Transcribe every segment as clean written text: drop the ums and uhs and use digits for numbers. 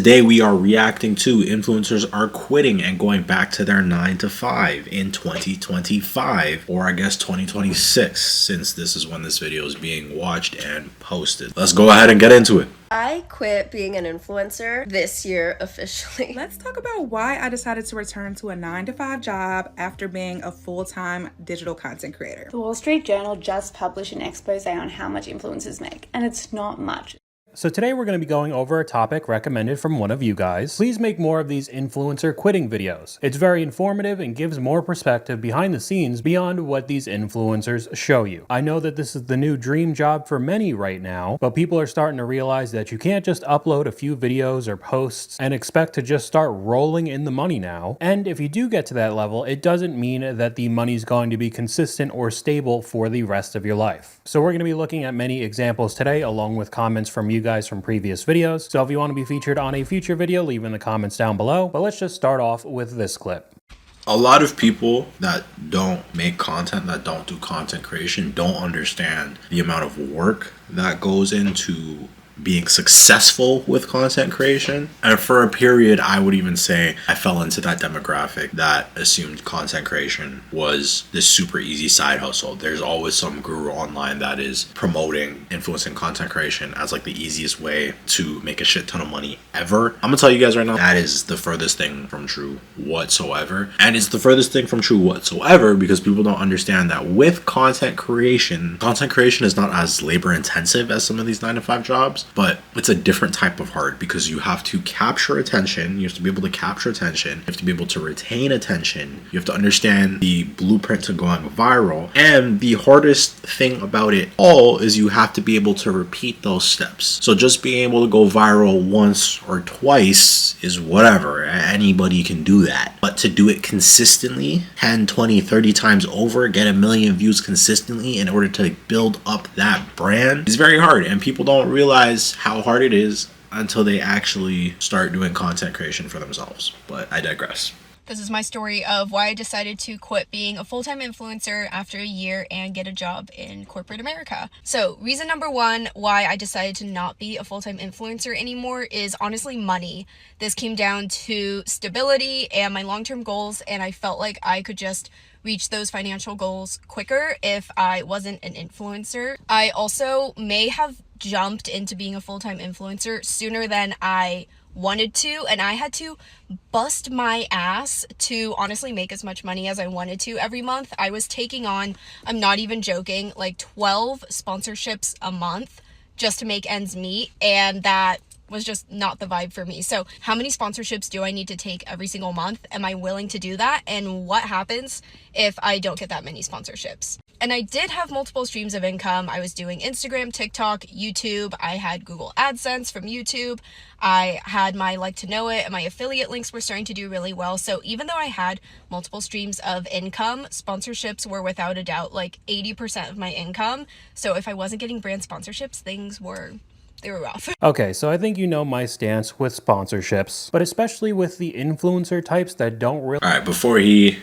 today we are reacting to influencers are quitting and going back to their 9 to 5 in 2025, or I guess 2026, since this is when this video is being watched and posted. Let's go ahead and get into it. I quit being an influencer this year officially. Let's talk about why I decided to return to a 9-to-5 job after being a full-time digital content creator. The Wall Street Journal just published an expose on how much influencers make, and it's not much. So today we're going to be going over a topic recommended from one of you guys. Please make more of these influencer quitting videos. It's very informative and gives more perspective behind the scenes beyond what these influencers show you. I know that this is the new dream job for many right now, but people are starting to realize that you can't just upload a few videos or posts and expect to just start rolling in the money now. And if you do get to that level, it doesn't mean that the money's going to be consistent or stable for the rest of your life. So we're going to be looking at many examples today, along with comments from you guys from previous videos. So if you want to be featured on a future video, leave in the comments down below. But let's just start off with this clip. A lot of people that don't make content, that don't do content creation, don't understand the amount of work that goes into being successful with content creation. And for a period, I would even say I fell into that demographic that assumed content creation was this super easy side hustle. There's always some guru online that is promoting influencing content creation as like the easiest way to make a shit ton of money ever. I'm gonna tell you guys right now, that is the furthest thing from true whatsoever. And it's the furthest thing from true whatsoever because people don't understand that with content creation is not as labor intensive as some of these 9-to-5 jobs. But it's a different type of hard because you have to capture attention. You have to be able to capture attention. You have to be able to retain attention. You have to understand the blueprint to going viral. And the hardest thing about it all is you have to be able to repeat those steps. So just being able to go viral once or twice is whatever. Anybody can do that. But to do it consistently, 10, 20, 30 times over, get 1 million views consistently in order to build up that brand is very hard. And people don't realize how hard it is until they actually start doing content creation for themselves. But I digress. This is my story of why I decided to quit being a full-time influencer after a year and get a job in corporate America. So reason number one why I decided to not be a full-time influencer anymore is honestly money. This came down to stability and my long-term goals, and I felt like I could just reach those financial goals quicker if I wasn't an influencer. I also may have jumped into being a full-time influencer sooner than I wanted to, and I had to bust my ass to honestly make as much money as I wanted to every month. I was taking on, I'm not even joking, like 12 sponsorships a month just to make ends meet, and that was just not the vibe for me. So how many sponsorships do I need to take every single month? Am I willing to do that? And what happens if I don't get that many sponsorships? And I did have multiple streams of income. I was doing Instagram, TikTok, YouTube. I had Google AdSense from YouTube. I had my Like to Know It, and my affiliate links were starting to do really well. So even though I had multiple streams of income, sponsorships were without a doubt like 80% of my income. So if I wasn't getting brand sponsorships, they were rough. Okay, so I think you know my stance with sponsorships, but especially with the influencer types that don't really... All right, before he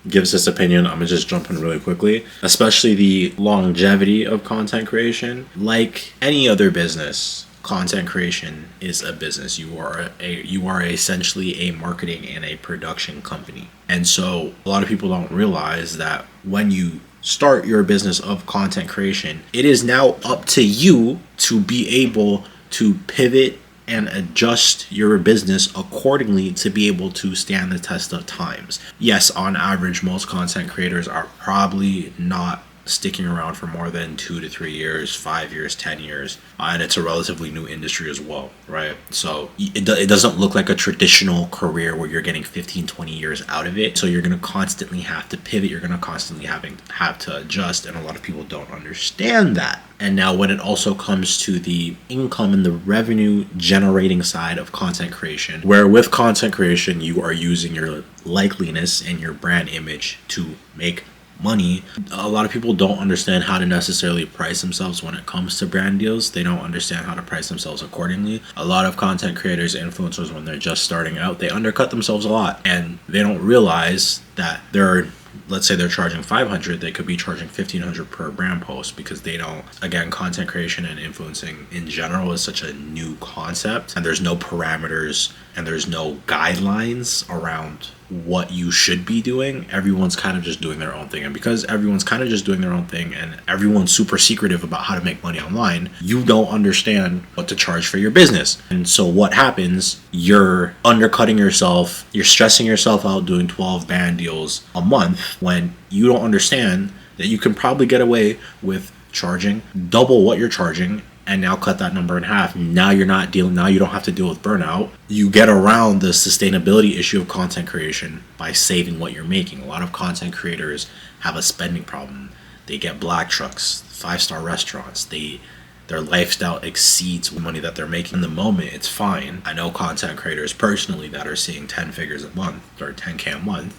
gives his opinion, I'm gonna just jump in really quickly, especially the longevity of content creation. Like any other business, content creation is a business. You are essentially a marketing and a production company. And so a lot of people don't realize that when you start your business of content creation, it is now up to you to be able to pivot and adjust your business accordingly to be able to stand the test of times. Yes, on average, most content creators are probably not sticking around for more than 2 to 3 years, 5 years, 10 years, and it's a relatively new industry as well, right? So it doesn't look like a traditional career where you're getting 15, 20 years out of it. So you're going to constantly have to pivot. You're going to constantly have to adjust, and a lot of people don't understand that. And now when it also comes to the income and the revenue generating side of content creation, where with content creation, you are using your likeliness and your brand image to make money. A lot of people don't understand how to necessarily price themselves when it comes to brand deals. They don't understand how to price themselves accordingly. A lot of content creators, influencers, when they're just starting out, they undercut themselves a lot, and they don't realize that there are let's say they're charging 500, they could be charging 1500 per brand post, because they don't, again, content creation and influencing in general is such a new concept, and there's no parameters and there's no guidelines around what you should be doing. Everyone's kind of just doing their own thing, and because everyone's kind of just doing their own thing and everyone's super secretive about how to make money online, you don't understand what to charge for your business. And so what happens, you're undercutting yourself, you're stressing yourself out doing 12 band deals a month when you don't understand that you can probably get away with charging double what you're charging, and now cut that number in half. Now you don't have to deal with burnout. You get around the sustainability issue of content creation by saving what you're making. A lot of content creators have a spending problem. They get black trucks, 5-star restaurants. Their lifestyle exceeds the money that they're making. In the moment, it's fine. I know content creators personally that are seeing 10 figures a month or 10K a month,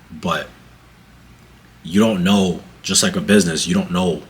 but you don't know, just like a business, you don't know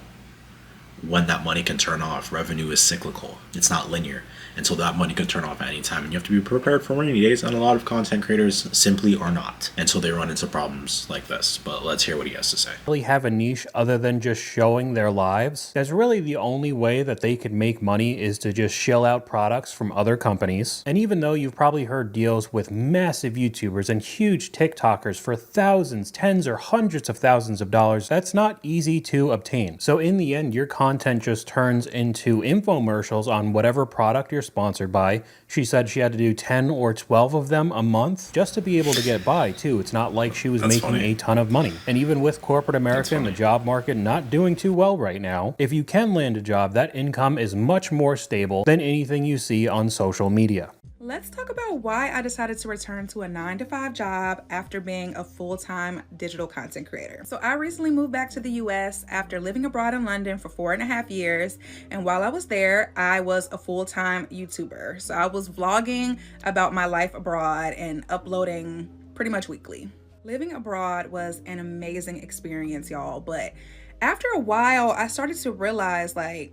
when that money can turn off. Revenue is cyclical. It's not linear. And so that money can turn off at any time, and you have to be prepared for rainy days, and a lot of content creators simply are not. And so they run into problems like this. But let's hear what he has to say. Really have a niche other than just showing their lives. That's really the only way that they could make money, is to just shill out products from other companies. And even though you've probably heard deals with massive YouTubers and huge TikTokers for thousands, tens or hundreds of thousands of dollars, that's not easy to obtain. So in the end, your content just turns into infomercials on whatever product you're sponsored by. She said she had to do 10 or 12 of them a month just to be able to get by too. It's not like she was making a ton of money. And even with corporate America and the job market not doing too well right now, if you can land a job, that income is much more stable than anything you see on social media. Let's talk about why I decided to return to a 9-to-5 job after being a full-time digital content creator. So I recently moved back to the US after living abroad in London for 4.5 years. And while I was there, I was a full-time YouTuber. So I was vlogging about my life abroad and uploading pretty much weekly. Living abroad was an amazing experience, y'all. But after a while, I started to realize, like,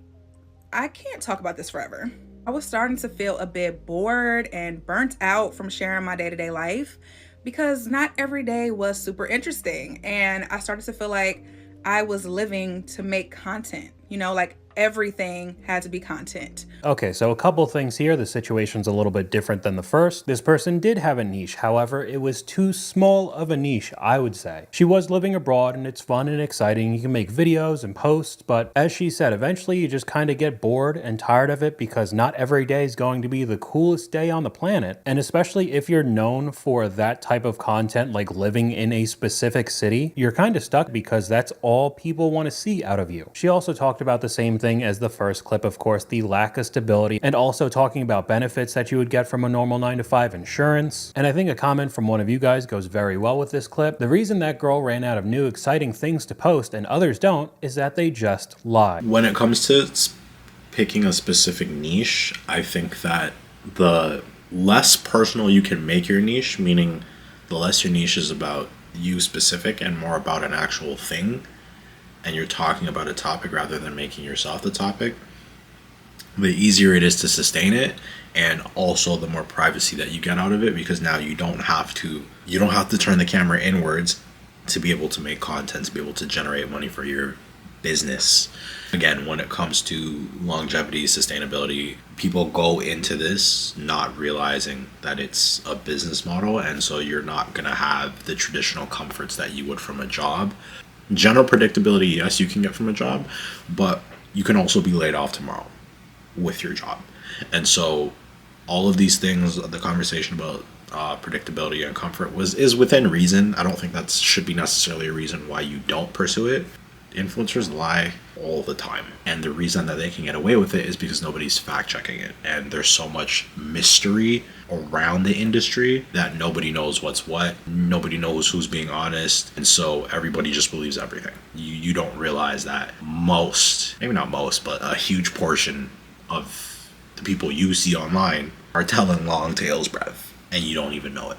I can't talk about this forever. I was starting to feel a bit bored and burnt out from sharing my day-to-day life, because not every day was super interesting. And I started to feel like I was living to make content, like everything had to be content. Okay, so a couple things here. The situation's a little bit different than the first. This person did have a niche. However, it was too small of a niche, I would say. She was living abroad, and it's fun and exciting. You can make videos and posts, but as she said, eventually you just kind of get bored and tired of it, because not every day is going to be the coolest day on the planet. And especially if you're known for that type of content, like living in a specific city, you're kind of stuck because that's all people want to see out of you. She also talked about the same thing as the first clip, of course, the lack of stability, and also talking about benefits that you would get from a normal 9-to-5 insurance. And I think a comment from one of you guys goes very well with this clip. The reason that girl ran out of new exciting things to post and others don't is that they just lie. When it comes to picking a specific niche, I think that the less personal you can make your niche, meaning the less your niche is about you specific and more about an actual thing, and you're talking about a topic rather than making yourself the topic, the easier it is to sustain it, and also the more privacy that you get out of it, because now you don't have to turn the camera inwards to be able to make content, to be able to generate money for your business. Again, when it comes to longevity, sustainability, people go into this not realizing that it's a business model, and so you're not going to have the traditional comforts that you would from a job. General predictability, yes, you can get from a job, but you can also be laid off tomorrow with your job. And so all of these things, the conversation about predictability and comfort is within reason. I don't think that should be necessarily a reason why you don't pursue it. Influencers lie all the time, and the reason that they can get away with it is because nobody's fact checking it, and there's so much mystery around the industry that nobody knows what's what, nobody knows who's being honest, and so everybody just believes everything. You don't realize that maybe not most, but a huge portion of the people you see online are telling long tales, bruv, and you don't even know it.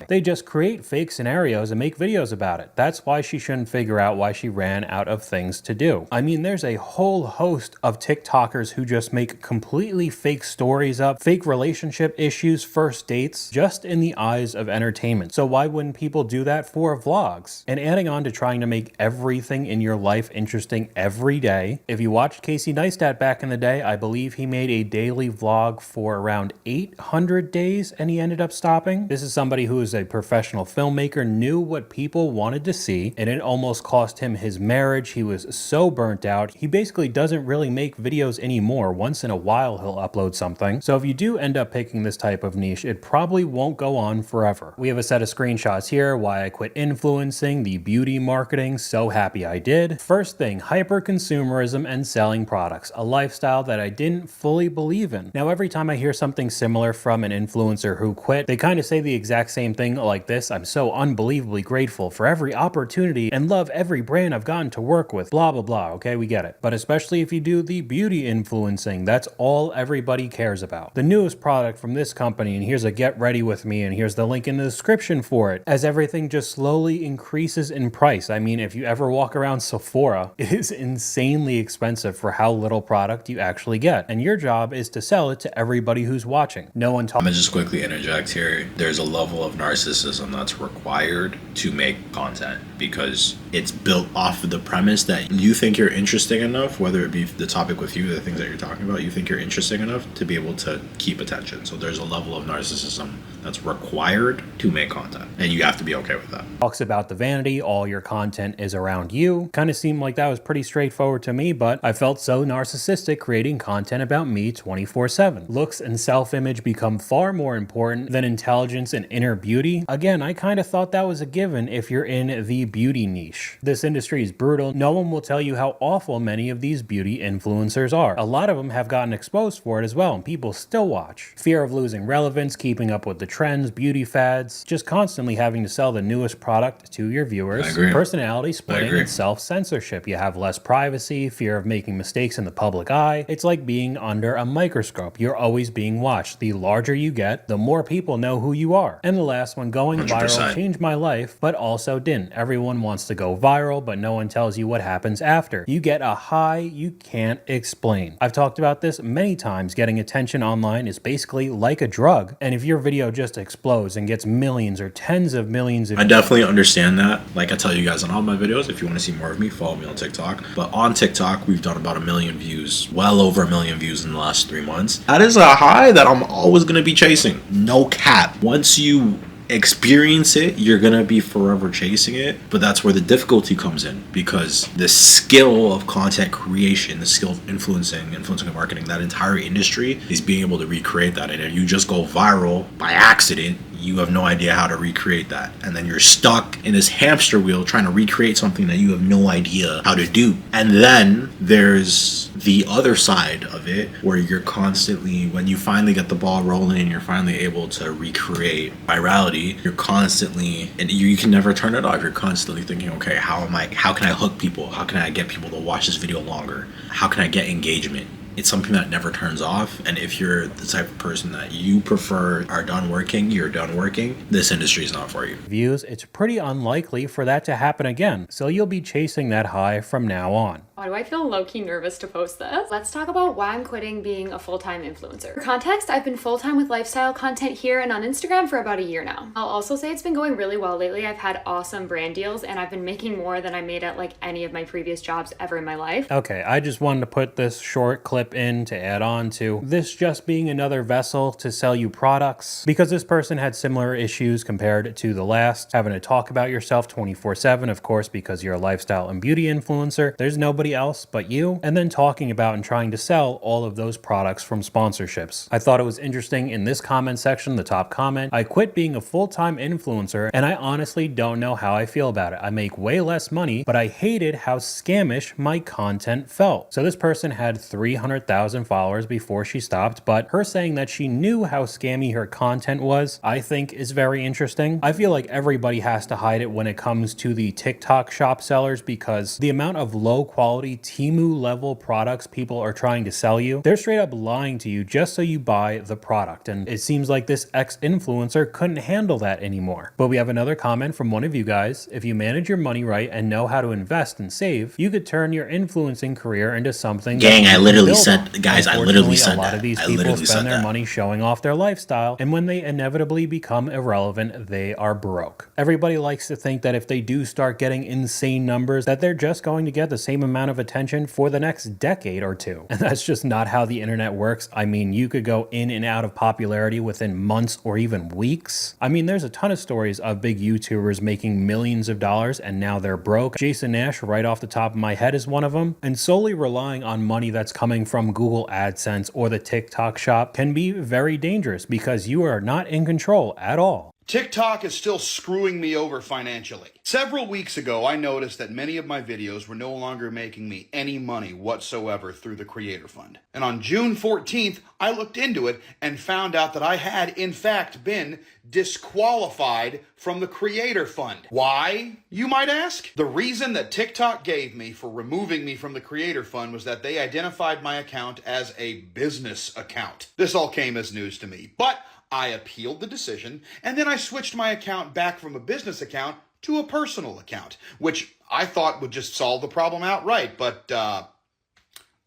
talking. They just create fake scenarios and make videos about it. That's why she shouldn't figure out why she ran out of things to do. I mean, there's a whole host of TikTokers who just make completely fake stories up, fake relationship issues, first dates, just in the eyes of entertainment. So why wouldn't people do that for vlogs? And adding on to trying to make everything in your life interesting every day, if you watched Casey Neistat back in the day, I believe he made a daily vlog for around 800 days and he ended up stopping. This is somebody who is a professional filmmaker, knew what people wanted to see, and it almost cost him his marriage. He was so burnt out. He basically doesn't really make videos anymore. Once in a while he'll upload something. So if you do end up picking this type of niche, it probably won't go on forever. We have a set of screenshots here, why I quit influencing, the beauty marketing, so happy I did. First thing, hyper consumerism and selling products, a lifestyle that I didn't fully believe in. Now every time I hear something similar from an influencer who quit, they kind of say the exact same thing like this: I'm so unbelievably grateful for every opportunity and love every brand I've gotten to work with, blah blah blah. Okay, we get it. But especially if you do the beauty influencing, that's all everybody cares about. The newest product from this company, and here's a get ready with me, and here's the link in the description for it, as everything just slowly increases in price. I mean, if you ever walk around Sephora, it is insanely expensive for how little product you actually get. And your job is to sell it to everybody who's watching. No one talks. I'm gonna just quickly interject here. There's a level of narcissism that's required to make content because it's built off of the premise that you think you're interesting enough, whether it be the topic with you, the things that you're talking about, you think you're interesting enough to be able to keep attention. So there's a level of narcissism that's required to make content, and you have to be okay with that. Talks about the vanity, all your content is around you. Kind of seemed like that was pretty straightforward to me, but I felt so narcissistic creating content about me 24/7. Looks and self-image become far more important than intelligence and inner beauty. Again, I kind of thought that was a given if you're in the beauty niche. This industry is brutal. No one will tell you how awful many of these beauty influencers are. A lot of them have gotten exposed for it as well, and people still watch. Fear of losing relevance, keeping up with the trends, beauty fads, just constantly having to sell the newest product to your viewers. Personality splitting and self-censorship. You have less privacy, fear of making mistakes in the public eye. It's like being under a microscope. You're always being watched. The larger you get, the more people know who you are. And the last one, going 100%. Viral changed my life, but also didn't. Everyone wants to go viral, but no one tells you what happens after. You get a high you can't explain. I've talked about this many times. Getting attention online is basically like a drug. And if your video just explodes and gets millions or tens of millions of... I definitely understand that. Like I tell you guys on all my videos, if you want to see more of me, follow me on TikTok. But on TikTok, we've done about 1 million views, well over 1 million views in the last 3 months. That is a high that I'm always going to be chasing. No cap. Once you experience it, you're gonna be forever chasing it. But that's where the difficulty comes in, because the skill of content creation, the skill of influencing and marketing, that entire industry is being able to recreate that. And if you just go viral by accident, you have no idea how to recreate that, and then you're stuck in this hamster wheel trying to recreate something that you have no idea how to do. And then there's the other side of it, where you're constantly, when you finally get the ball rolling and you're finally able to recreate virality, you're constantly, and you can never turn it off. You're constantly thinking, okay, how can I hook people? How can I get people to watch this video longer? How can I get engagement? It's something that never turns off. And if you're the type of person that you prefer are done working, you're done working, this industry is not for you. Views, it's pretty unlikely for that to happen again. So you'll be chasing that high from now on. Why do I feel low-key nervous to post this? Let's talk about why I'm quitting being a full-time influencer. For context, I've been full-time with lifestyle content here and on Instagram for about a year now. I'll also say it's been going really well lately. I've had awesome brand deals and I've been making more than I made at like any of my previous jobs ever in my life. Okay, I just wanted to put this short clip in to add on to this just being another vessel to sell you products, because this person had similar issues compared to the last, having to talk about yourself 24/7, of course, because you're a lifestyle and beauty influencer. There's nobody else but you, and then talking about and trying to sell all of those products from sponsorships. I thought it was interesting in this comment section, the top comment, I quit being a full-time influencer and I honestly don't know how I feel about it. I make way less money, but I hated how scammish my content felt. So this person had 300,000 followers before she stopped, but her saying that she knew how scammy her content was, I think is very interesting. I feel like everybody has to hide it when it comes to the TikTok shop sellers, because the amount of low quality quality Temu level products people are trying to sell you, they're straight up lying to you just so you buy the product. And it seems like this ex-influencer couldn't handle that anymore. But we have another comment from one of you guys. If you manage your money right and know how to invest and save, you could turn your influencing career into something. Gang, I literally said, guys, I literally said that. A lot of these people spend their money showing off their lifestyle, and when they inevitably become irrelevant, they are broke. Everybody likes to think that if they do start getting insane numbers, that they're just going to get the same amount of attention for the next decade or two. And that's just not how the internet works. I mean, you could go in and out of popularity within months or even weeks. I mean, there's a ton of stories of big YouTubers making millions of dollars and now they're broke. Jason Nash, right off the top of my head, is one of them. And solely relying on money that's coming from Google AdSense or the TikTok shop can be very dangerous because you are not in control at all. TikTok is still screwing me over financially. Several weeks ago, I noticed that many of my videos were no longer making me any money whatsoever through the Creator Fund. And on June 14th, I looked into it and found out that I had, in fact, been disqualified from the Creator Fund. Why, you might ask? The reason that TikTok gave me for removing me from the Creator Fund was that they identified my account as a business account. This all came as news to me, but I appealed the decision, and then I switched my account back from a business account to a personal account, which I thought would just solve the problem outright, but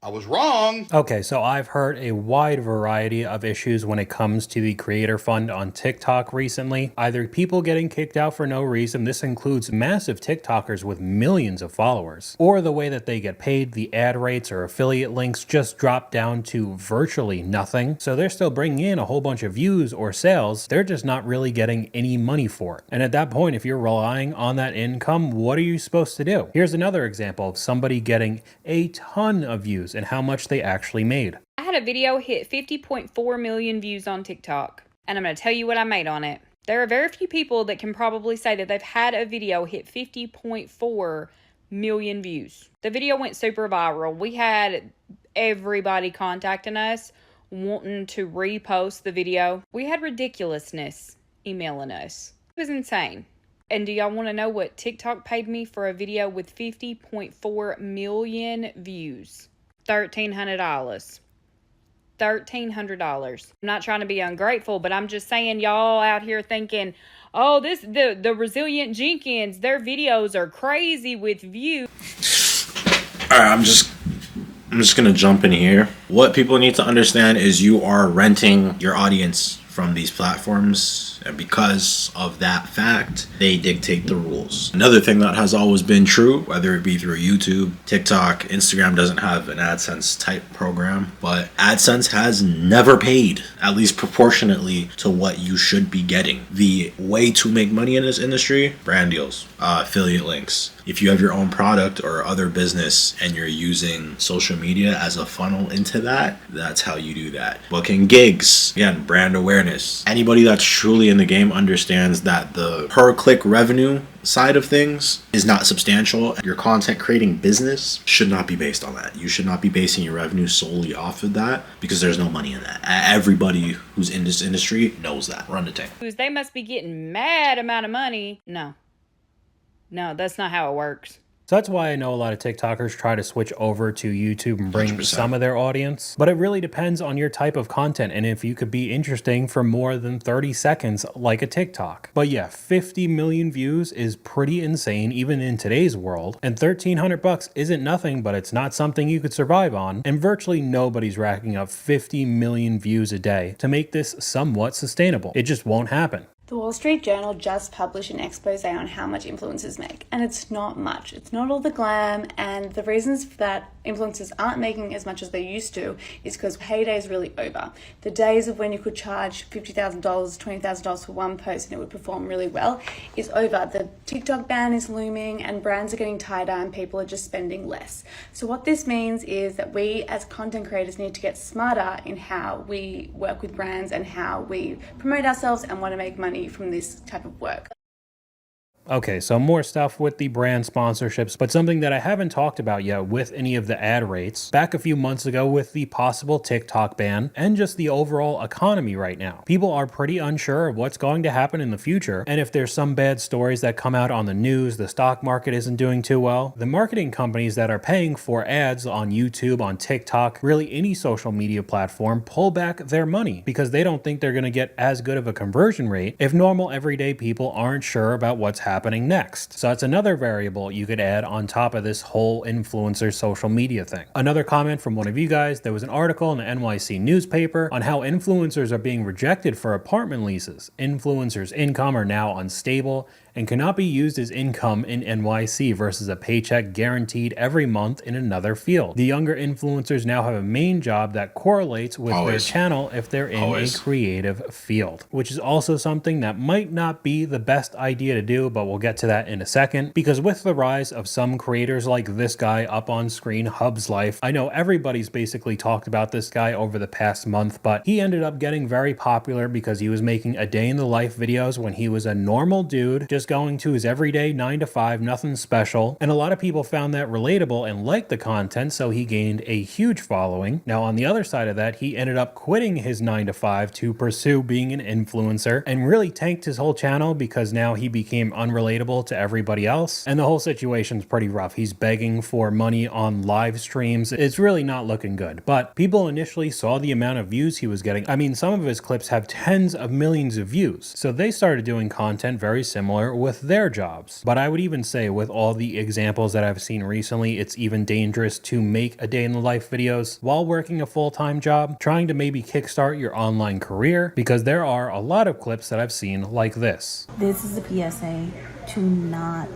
I was wrong. Okay, so I've heard a wide variety of issues when it comes to the Creator Fund on TikTok recently. Either people getting kicked out for no reason, this includes massive TikTokers with millions of followers, or the way that they get paid, the ad rates or affiliate links just drop down to virtually nothing. So they're still bringing in a whole bunch of views or sales, they're just not really getting any money for it. And at that point, if you're relying on that income, what are you supposed to do? Here's another example of somebody getting a ton of views and how much they actually made. I had a video hit 50.4 million views on TikTok, and I'm going to tell you what I made on it. There are very few people that can probably say that they've had a video hit 50.4 million views. The video went super viral. We had everybody contacting us wanting to repost the video. We had ridiculousness emailing us. It was insane. And do y'all want to know what TikTok paid me for a video with 50.4 million views? $1,300. $1,300. I'm not trying to be ungrateful, but I'm just saying y'all out here thinking, oh, the Resilient Jenkins, their videos are crazy with views. All right, I'm just gonna jump in here. What people need to understand is you are renting your audience from these platforms, and because of that fact, they dictate the rules. Another thing that has always been true, whether it be through YouTube, TikTok, Instagram doesn't have an AdSense type program, but AdSense has never paid, at least proportionately to what you should be getting. The way to make money in this industry, brand deals, affiliate links. If you have your own product or other business and you're using social media as a funnel into that, that's how you do that. Booking gigs, again, brand awareness. Anybody that's truly in the game understands that the per click revenue side of things is not substantial. Your content creating business should not be based on that. You should not be basing your revenue solely off of that because there's no money in that. Everybody who's in this industry knows that. Run the tape. They must be getting mad amount of money. No, that's not how it works. So that's why I know a lot of TikTokers try to switch over to YouTube and bring 100%. some of their audience. But it really depends on your type of content and if you could be interesting for more than 30 seconds like a TikTok. But yeah, 50 million views is pretty insane even in today's world. And $1,300 isn't nothing, but it's not something you could survive on. And virtually nobody's racking up 50 million views a day to make this somewhat sustainable. It just won't happen. The Wall Street Journal just published an expose on how much influencers make, and it's not much. It's not all the glam, and the reasons that influencers aren't making as much as they used to is because payday is really over. The days of when you could charge $50,000, $20,000 for one post and it would perform really well is over. The TikTok ban is looming and brands are getting tighter and people are just spending less. So what this means is that we as content creators need to get smarter in how we work with brands and how we promote ourselves and want to make money from this type of work. Okay, so more stuff with the brand sponsorships, but something that I haven't talked about yet with any of the ad rates. Back a few months ago with the possible TikTok ban and just the overall economy right now. People are pretty unsure of what's going to happen in the future, and if there's some bad stories that come out on the news, the stock market isn't doing too well, the marketing companies that are paying for ads on YouTube, on TikTok, really any social media platform, pull back their money because they don't think they're going to get as good of a conversion rate if normal everyday people aren't sure about what's happening next. So that's another variable you could add on top of this whole influencer social media thing. Another comment from one of you guys, there was an article in the NYC newspaper on how influencers are being rejected for apartment leases. Influencers' income are now unstable and cannot be used as income in NYC versus a paycheck guaranteed every month in another field. The younger influencers now have a main job that correlates with their channel if they're in a creative field, which is also something that might not be the best idea to do, but we'll get to that in a second, because with the rise of some creators like this guy up on screen, Hub's Life, I know everybody's basically talked about this guy over the past month, but he ended up getting very popular because he was making a day in the life videos when he was a normal dude, just going to his everyday 9 to 5, nothing special, and a lot of people found that relatable and liked the content, so he gained a huge following. Now on the other side of that, he ended up quitting his 9 to 5 to pursue being an influencer and really tanked his whole channel because now he became unrelatable to everybody else, and the whole situation's pretty rough. He's begging for money on live streams. It's really not looking good, but people initially saw the amount of views he was getting. I mean, some of his clips have tens of millions of views, so they started doing content very similar with their jobs. But I would even say with all the examples that I've seen recently, it's even dangerous to make a day in the life videos while working a full-time job, trying to maybe kickstart your online career, because there are a lot of clips that I've seen like this. This is a PSA to not.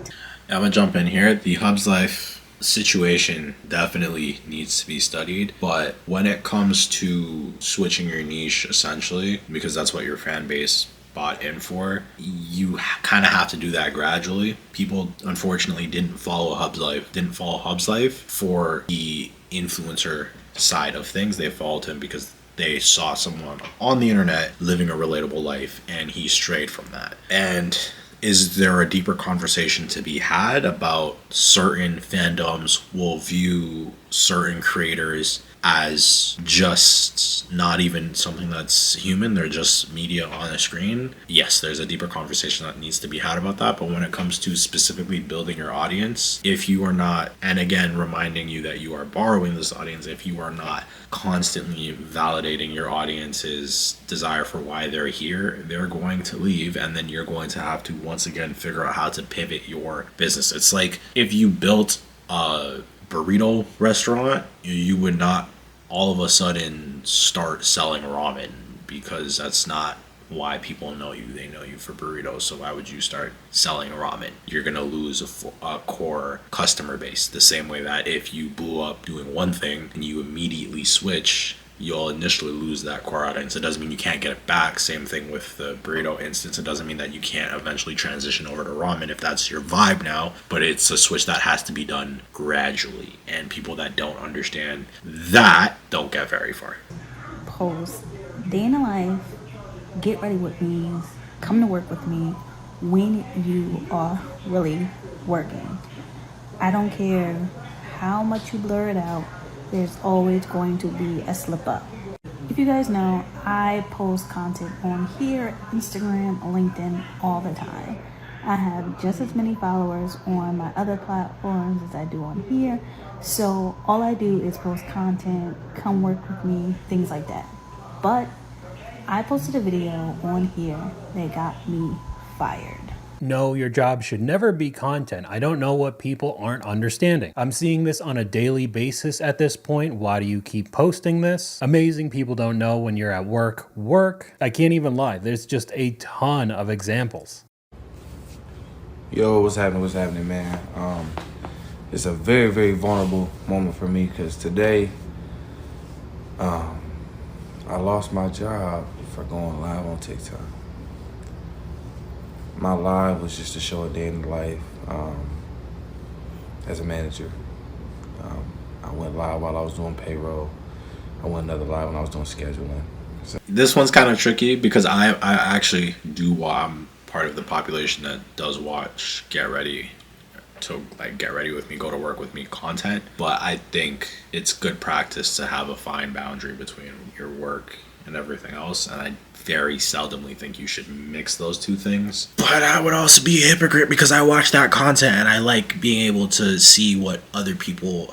I'm gonna jump in here. The Hub's Life situation definitely needs to be studied, but when it comes to switching your niche, essentially, because that's what your fan base bought in for, you kind of have to do that gradually. People unfortunately didn't follow Hub's Life for the influencer side of things. They followed him because they saw someone on the internet living a relatable life, and he strayed from that. And is there a deeper conversation to be had about certain fandoms will view certain creators as just not even something that's human, they're just media on a screen? Yes, there's a deeper conversation that needs to be had about that. But when it comes to specifically building your audience, if you are not, and again reminding you that you are borrowing this audience, if you are not constantly validating your audience's desire for why they're here, they're going to leave, and then you're going to have to once again figure out how to pivot your business. It's like if you built a burrito restaurant, you would not all of a sudden start selling ramen, because that's not why people know you. They know you for burritos, so why would you start selling ramen? You're gonna lose a core customer base, the same way that if you blew up doing one thing and you immediately switch, you'll initially lose that core audience. It doesn't mean you can't get it back. Same thing with the burrito instance. It doesn't mean that you can't eventually transition over to ramen if that's your vibe now, but it's a switch that has to be done gradually, and people that don't understand that don't get very far. Post day in the life, get ready with me, come to work with me when you are really working. I don't care how much you blur it out, there's always going to be a slip up. If you guys know, I post content on here, Instagram, LinkedIn all the time. I have just as many followers on my other platforms as I do on here. So all I do is post content, come work with me, things like that. But I posted a video on here that got me fired. No, your job should never be content. I don't know what people aren't understanding. I'm seeing this on a daily basis at this point. Why do you keep posting this? Amazing people don't know when you're at work. I can't even lie. There's just a ton of examples. Yo, what's happening, man? It's a very, very vulnerable moment for me because today, I lost my job for going live on TikTok. My live was just to show a day in the life as a manager. I went live while I was doing payroll. I went another live when I was doing scheduling. This one's kind of tricky because I actually do, I'm part of the population that does watch Get Ready with me, go to work with me content, but I think it's good practice to have a fine boundary between your work and everything else, and I very seldomly think you should mix those two things. But I would also be a hypocrite because I watch that content and I like being able to see how other people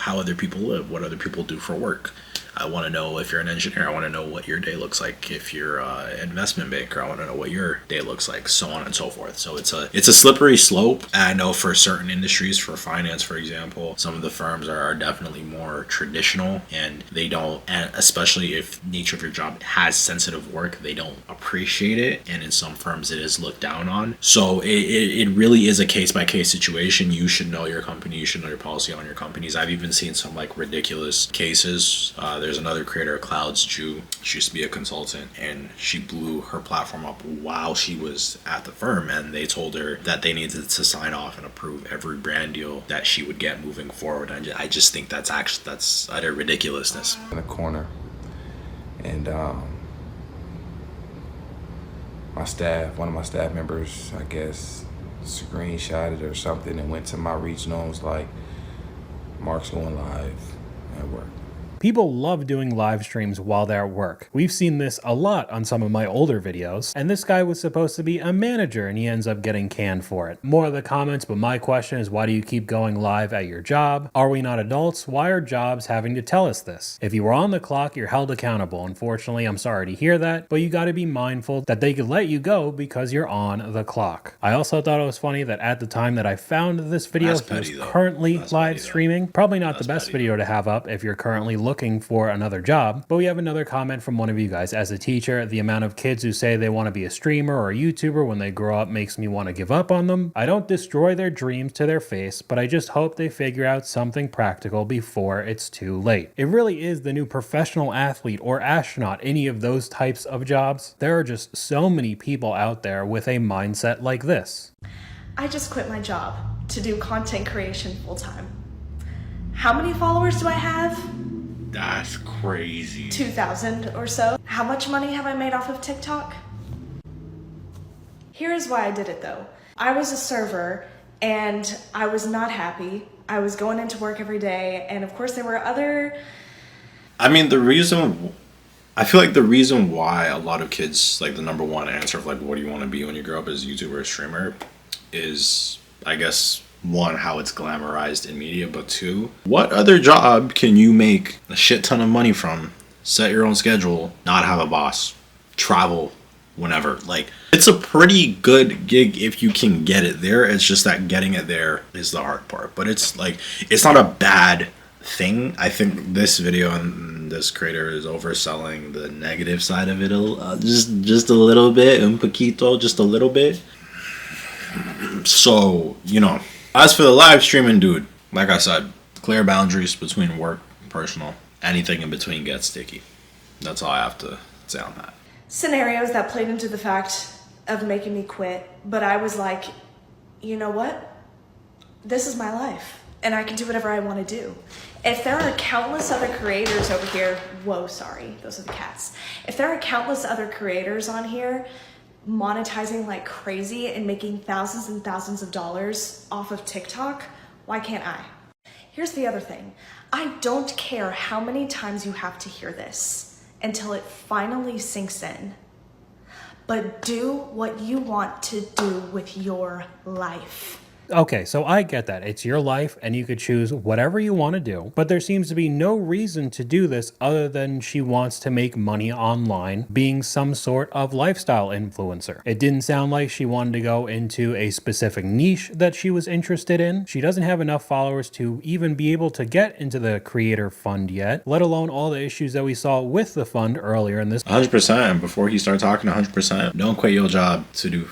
live, what other people do for work. I want to know if you're an engineer. I want to know what your day looks like. If you're an investment banker, I want to know what your day looks like, so on and so forth. So it's a slippery slope. I know for certain industries, for finance, for example, some of the firms are definitely more traditional, and they don't, and especially if nature of your job has sensitive work, they don't appreciate it. And in some firms, it is looked down on. So it really is a case-by-case situation. You should know your company. You should know your policy on your companies. I've even seen some like ridiculous cases. There's another creator, Clouds Jew. She used to be a consultant, and she blew her platform up while she was at the firm, and they told her that they needed to sign off and approve every brand deal that she would get moving forward. I just think that's utter ridiculousness. In a corner, and one of my staff members, I guess, screenshotted or something and went to my regional and was like, "Mark's going live at work." People love doing live streams while they're at work. We've seen this a lot on some of my older videos, and this guy was supposed to be a manager and he ends up getting canned for it. More of the comments, but my question is, why do you keep going live at your job? Are we not adults? Why are jobs having to tell us this? If you were on the clock, you're held accountable. Unfortunately, I'm sorry to hear that, but you gotta be mindful that they could let you go because you're on the clock. I also thought it was funny that at the time that I found this video, he was currently live streaming. Probably not the best video to have up if you're currently looking for another job. But we have another comment from one of you guys. As a teacher, the amount of kids who say they want to be a streamer or a YouTuber when they grow up makes me want to give up on them. I don't destroy their dreams to their face, but I just hope they figure out something practical before it's too late. It really is the new professional athlete or astronaut, any of those types of jobs. There are just so many people out there with a mindset like this. I just quit my job to do content creation full time. How many followers do I have? That's crazy. 2,000 or so. How much money have I made off of TikTok? Here is why I did it though. I was a server and I was not happy. I was going into work every day, and of course there were other... I feel like the reason why a lot of kids, like the number one answer of like, what do you want to be when you grow up as a YouTuber or streamer, is, I guess, one, how it's glamorized in media, but two, what other job can you make a shit ton of money from, set your own schedule, not have a boss, travel whenever? Like, it's a pretty good gig if you can get it there. It's just that getting it there is the hard part, but it's like, it's not a bad thing. I think this video and this creator is overselling the negative side of it just a little bit, un poquito, just a little bit. So, as for the live streaming, dude, like I said, clear boundaries between work, personal, anything in between gets sticky. That's all I have to say on that. Scenarios that played into the fact of making me quit, but I was like, you know what? This is my life, and I can do whatever I want to do. If there are countless other creators over here, whoa, sorry, those are the cats. If there are countless other creators on here monetizing like crazy and making thousands and thousands of dollars off of TikTok, why can't I? Here's the other thing. I don't care how many times you have to hear this until it finally sinks in. But do what you want to do with your life. Okay, so I get that. It's your life and you could choose whatever you want to do, but there seems to be no reason to do this other than she wants to make money online, being some sort of lifestyle influencer. It didn't sound like she wanted to go into a specific niche that she was interested in. She doesn't have enough followers to even be able to get into the creator fund yet, let alone all the issues that we saw with the fund earlier in this. 100%. Before he started talking, 100%. Don't quit your job to do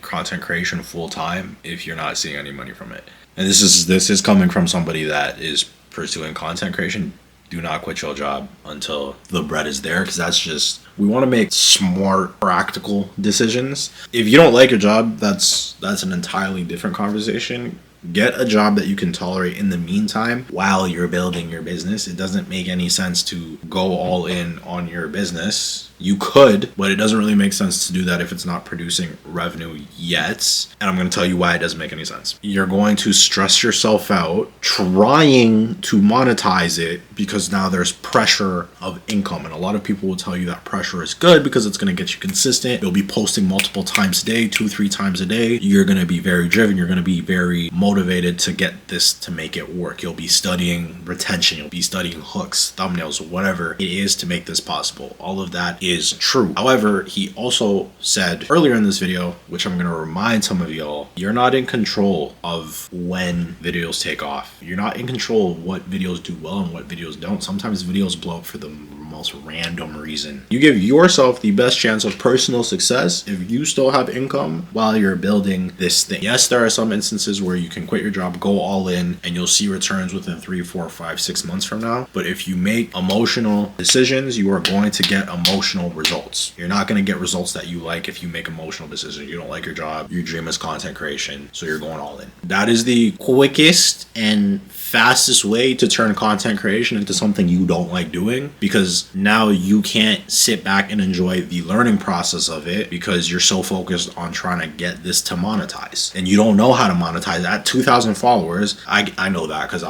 content creation full time if you're not seeing any money from it. And this is coming from somebody that is pursuing content creation. Do not quit your job until the bread is there, because we want to make smart, practical decisions. If you don't like your job, that's an entirely different conversation. Get a job that you can tolerate in the meantime while you're building your business. It doesn't make any sense to go all in on your business. You could, but it doesn't really make sense to do that if it's not producing revenue yet. And I'm going to tell you why it doesn't make any sense. You're going to stress yourself out trying to monetize it because now there's pressure of income. And a lot of people will tell you that pressure is good because it's going to get you consistent. You'll be posting multiple times a day, 2-3 times a day. You're going to be very driven. You're going to be very motivated to get this to make it work. You'll be studying retention. You'll be studying hooks, thumbnails, whatever it is to make this possible. All of that is true. However, he also said earlier in this video, which I'm going to remind some of y'all, you're not in control of when videos take off. You're not in control of what videos do well and what videos don't. Sometimes videos blow up for the most random reason. You give yourself the best chance of personal success if you still have income while you're building this thing. Yes, there are some instances where you can quit your job, go all in, and you'll see returns within 3, 4, 5, 6 months from now. But if you make emotional decisions, you are going to get emotional results. You're not going to get results that you like if you make emotional decisions. You don't like your job, your dream is content creation, so you're going all in. That is the quickest and fastest way to turn content creation into something you don't like doing, because now you can't sit back and enjoy the learning process of it because you're so focused on trying to get this to monetize, and you don't know how to monetize. At 2,000 followers, I know that because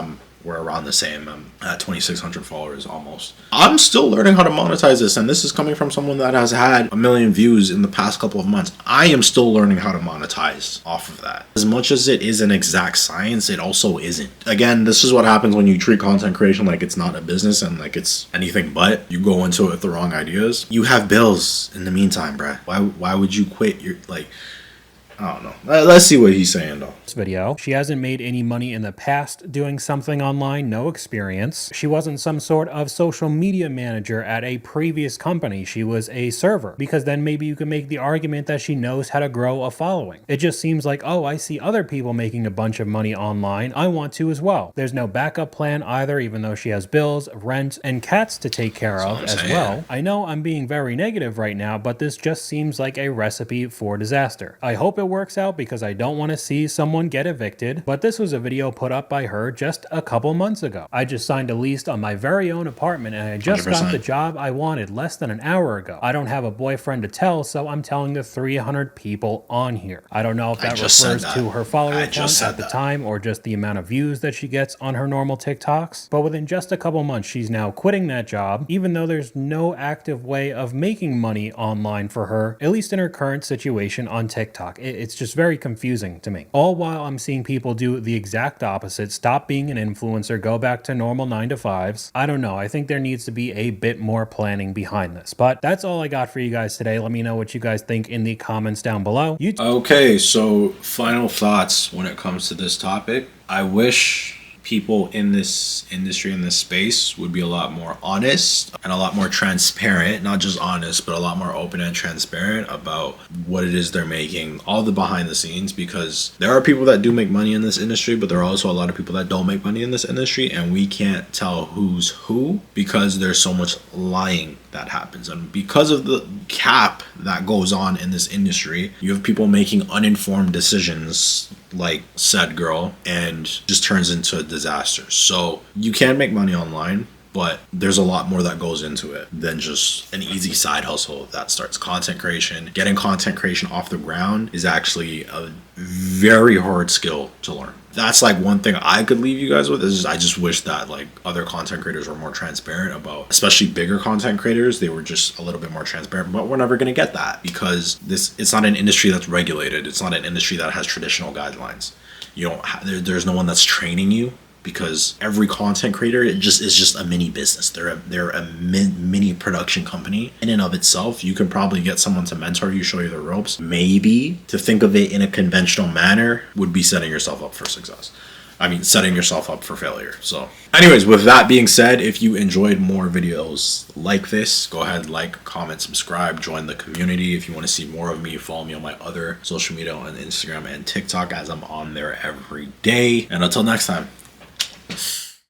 we're around the same. I'm at 2,600 followers almost. I'm still learning how to monetize this, and this is coming from someone that has had 1 million views in the past couple of months. I am still learning how to monetize off of that. As much as it is an exact science, it also isn't. Again, this is what happens when you treat content creation like it's not a business and like it's anything but. You go into it with the wrong ideas. You have bills in the meantime, bruh. Why would you quit your, like, I don't know. Let's see what he's saying though. This video. She hasn't made any money in the past doing something online, no experience. She wasn't some sort of social media manager at a previous company. She was a server, because then maybe you can make the argument that she knows how to grow a following. It just seems like, oh, I see other people making a bunch of money online. I want to as well. There's no backup plan either, even though she has bills, rent, and cats to take care of as well. I know I'm being very negative right now, but this just seems like a recipe for disaster. I hope it works out because I don't want to see someone get evicted, but this was a video put up by her just a couple months ago. I just signed a lease on my very own apartment and I just 100%. Got the job I wanted less than an hour ago. I don't have a boyfriend to tell, so I'm telling the 300 people on here. I don't know if that refers to her follower count at the time or just the amount of views that she gets on her normal TikToks, but within just a couple months she's now quitting that job, even though there's no active way of making money online for her, at least in her current situation on TikTok. It's just very confusing to me. All while I'm seeing people do the exact opposite, stop being an influencer, go back to normal 9-to-5s. I don't know. I think there needs to be a bit more planning behind this. But that's all I got for you guys today. Let me know what you guys think in the comments down below. Okay, so final thoughts when it comes to this topic. I wish people in this industry, in this space, would be a lot more honest and a lot more transparent, not just honest, but a lot more open and transparent about what it is they're making, all the behind the scenes, because there are people that do make money in this industry, but there are also a lot of people that don't make money in this industry, and we can't tell who's who because there's so much lying that happens. And because of the cap that goes on in this industry, you have people making uninformed decisions like said girl, and just turns into a disaster. So you can make money online, but there's a lot more that goes into it than just an easy side hustle that starts. Content creation, getting content creation off the ground is actually a very hard skill to learn. That's like one thing I could leave you guys with, is I just wish that like other content creators were more transparent about, especially bigger content creators, they were just a little bit more transparent, but we're never going to get that because it's not an industry that's regulated. It's not an industry that has traditional guidelines. You don't there's no one that's training you, because every content creator is just a mini business. They're a mini production company in and of itself. You can probably get someone to mentor you, show you the ropes. Maybe to think of it in a conventional manner would be setting yourself up for success. I mean, setting yourself up for failure. So anyways, with that being said, if you enjoyed more videos like this, go ahead, like, comment, subscribe, join the community. If you want to see more of me, follow me on my other social media on Instagram and TikTok, as I'm on there every day. And until next time.